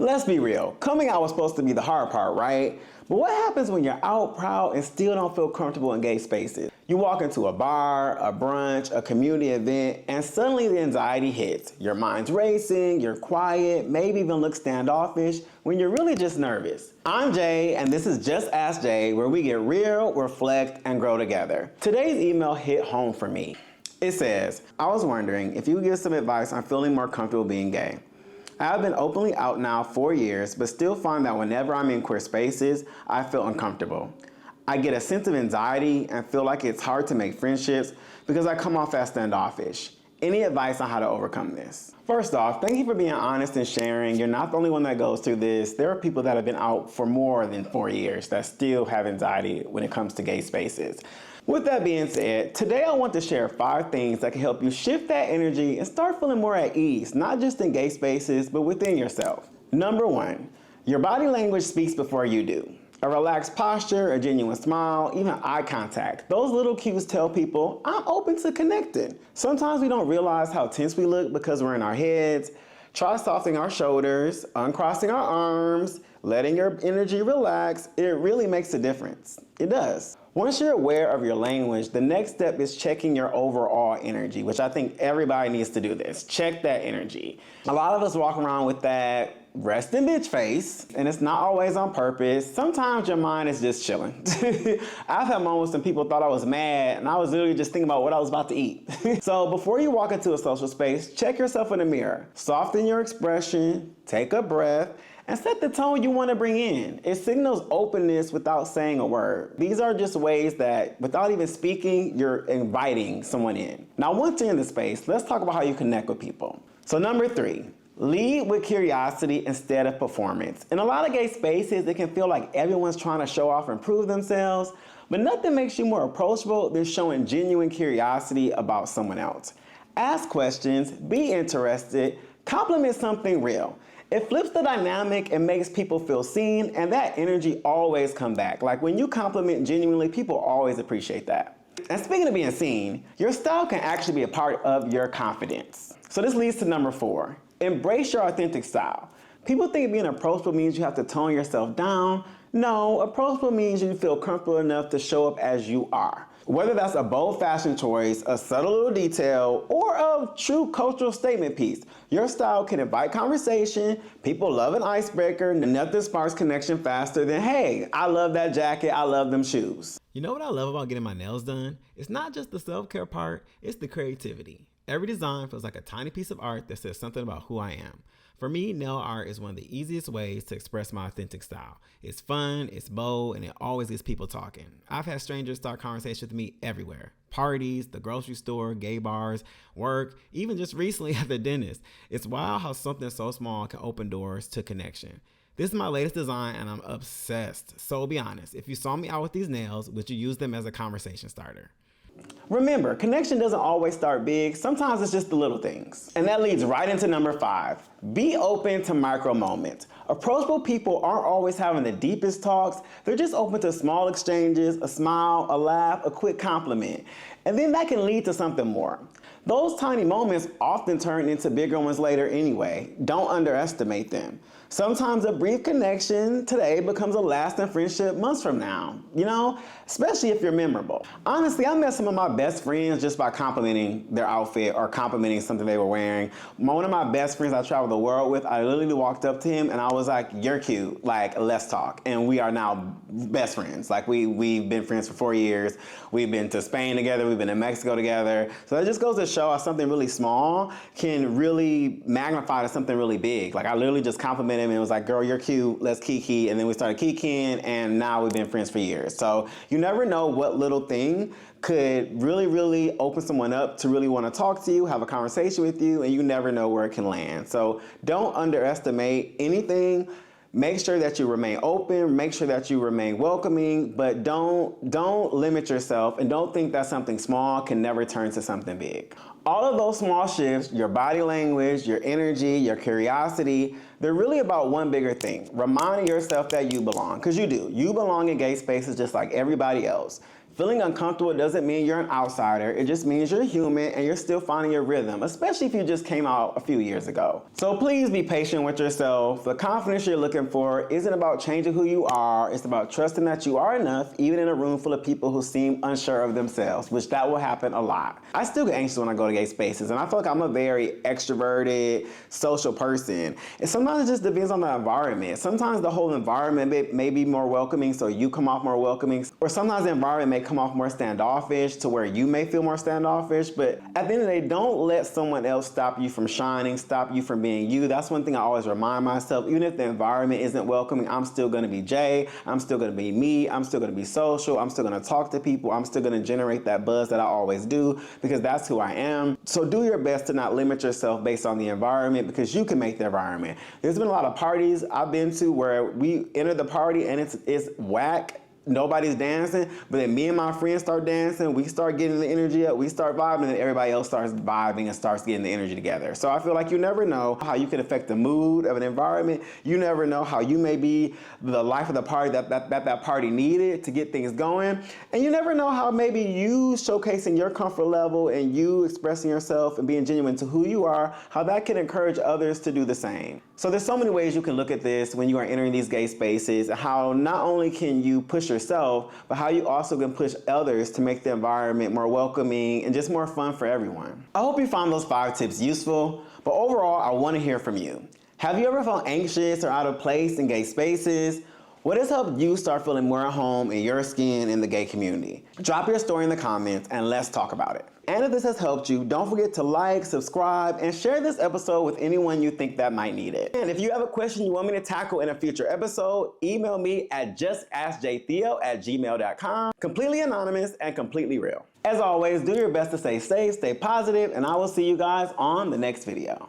Let's be real, coming out was supposed to be the hard part, right? But what happens when you're out proud and still don't feel comfortable in gay spaces? You walk into a bar, a brunch, a community event, and suddenly the anxiety hits. Your mind's racing, you're quiet, maybe even look standoffish when you're really just nervous. I'm Jay, and this is Just Ask Jay, where we get real, reflect, and grow together. Today's email hit home for me. It says, I was wondering if you would give some advice on feeling more comfortable being gay. I have been openly out now 4 years, but still find that whenever I'm in queer spaces, I feel uncomfortable. I get a sense of anxiety and feel like it's hard to make friendships because I come off as standoffish. Any advice on how to overcome this? First off, thank you for being honest and sharing. You're not the only one that goes through this. There are people that have been out for more than 4 years that still have anxiety when it comes to gay spaces. With that being said, today I want to share 5 things that can help you shift that energy and start feeling more at ease, not just in gay spaces, but within yourself. Number 1, your body language speaks before you do. A relaxed posture, a genuine smile, even eye contact. Those little cues tell people, I'm open to connecting. Sometimes we don't realize how tense we look because we're in our heads. Try softening our shoulders, uncrossing our arms, letting your energy relax. It really makes a difference. It does. Once you're aware of your language, the next step is checking your overall energy, which I think everybody needs to do this. Check that energy. A lot of us walk around with that resting bitch face, and it's not always on purpose. Sometimes your mind is just chilling. I've had moments when people thought I was mad, and I was literally just thinking about what I was about to eat. So before you walk into a social space, check yourself in the mirror. Soften your expression, take a breath, and set the tone you want to bring in. It signals openness without saying a word. These are just ways that, without even speaking, you're inviting someone in. Now, once you're in the space, let's talk about how you connect with people. So number 3, lead with curiosity instead of performance. In a lot of gay spaces, it can feel like everyone's trying to show off and prove themselves, but nothing makes you more approachable than showing genuine curiosity about someone else. Ask questions, be interested, compliment something real. It flips the dynamic and makes people feel seen, and that energy always comes back. Like when you compliment genuinely, people always appreciate that. And speaking of being seen, your style can actually be a part of your confidence. So this leads to number 4. Embrace your authentic style. People think being approachable means you have to tone yourself down. No, approachable means you feel comfortable enough to show up as you are. Whether that's a bold fashion choice, a subtle little detail, or a true cultural statement piece, your style can invite conversation. People love an icebreaker, and nothing sparks connection faster than, hey, I love that jacket, I love them shoes. You know what I love about getting my nails done? It's not just the self-care part, it's the creativity. Every design feels like a tiny piece of art that says something about who I am. For me, nail art is one of the easiest ways to express my authentic style. It's fun, it's bold, and it always gets people talking. I've had strangers start conversations with me everywhere. Parties, the grocery store, gay bars, work, even just recently at the dentist. It's wild how something so small can open doors to connection. This is my latest design and I'm obsessed. So be honest, if you saw me out with these nails, would you use them as a conversation starter? Remember, connection doesn't always start big. Sometimes it's just the little things. And that leads right into number 5. Be open to micro moments. Approachable people aren't always having the deepest talks. They're just open to small exchanges, a smile, a laugh, a quick compliment. And then that can lead to something more. Those tiny moments often turn into bigger ones later anyway. Don't underestimate them. Sometimes a brief connection today becomes a lasting friendship months from now, especially if you're memorable. Honestly, I met some of my best friends just by complimenting their outfit or complimenting something they were wearing. One of my best friends I traveled the world with, I literally walked up to him and I was like, you're cute, like, let's talk. And we are now best friends. Like, we've been friends for 4 years. We've been to Spain together. We've been to Mexico together. So that just goes to show how something really small can really magnify to something really big. Like, I literally just complimented him and was like, girl, you're cute, let's kiki. And then we started kikiing, and now we've been friends for years. So you never know what little thing could really, really open someone up to really want to talk to you, have a conversation with you, and you never know where it can land. So don't underestimate anything. Make sure that you remain open, make sure that you remain welcoming, but don't limit yourself, and don't think that something small can never turn to something big. All of those small shifts, your body language, your energy, your curiosity, they're really about one bigger thing, reminding yourself that you belong, because you do. You belong in gay spaces just like everybody else. Feeling uncomfortable doesn't mean you're an outsider. It just means you're human and you're still finding your rhythm, especially if you just came out a few years ago. So please be patient with yourself. The confidence you're looking for isn't about changing who you are. It's about trusting that you are enough, even in a room full of people who seem unsure of themselves, which that will happen a lot. I still get anxious when I go to gay spaces, and I feel like I'm a very extroverted, social person. And sometimes it just depends on the environment. Sometimes the whole environment may be more welcoming, so you come off more welcoming. Or sometimes the environment may come off more standoffish to where you may feel more standoffish. But at the end of the day, don't let someone else stop you from shining, stop you from being you. That's one thing I always remind myself. Even if the environment isn't welcoming, I'm still going to be Jay. I'm still going to be me. I'm still going to be social. I'm still going to talk to people. I'm still going to generate that buzz that I always do, because that's who I am. So do your best to not limit yourself based on the environment, because you can make the environment. There's been a lot of parties I've been to where we enter the party and it's whack. Nobody's dancing, but then me and my friends start dancing, we start getting the energy up, we start vibing, and everybody else starts vibing and starts getting the energy together. So I feel like you never know how you can affect the mood of an environment. You never know how you may be the life of the party that party needed to get things going. And you never know how maybe you showcasing your comfort level and you expressing yourself and being genuine to who you are, how that can encourage others to do the same. So there's so many ways you can look at this when you are entering these gay spaces, and how not only can you push yourself, but how you also can push others to make the environment more welcoming and just more fun for everyone. I hope you found those 5 tips useful, but overall, I want to hear from you. Have you ever felt anxious or out of place in gay spaces? What has helped you start feeling more at home in your skin in the gay community? Drop your story in the comments and let's talk about it. And if this has helped you, don't forget to like, subscribe, and share this episode with anyone you think that might need it. And if you have a question you want me to tackle in a future episode, email me at justaskjtheo@gmail.com. Completely anonymous and completely real. As always, do your best to stay safe, stay positive, and I will see you guys on the next video.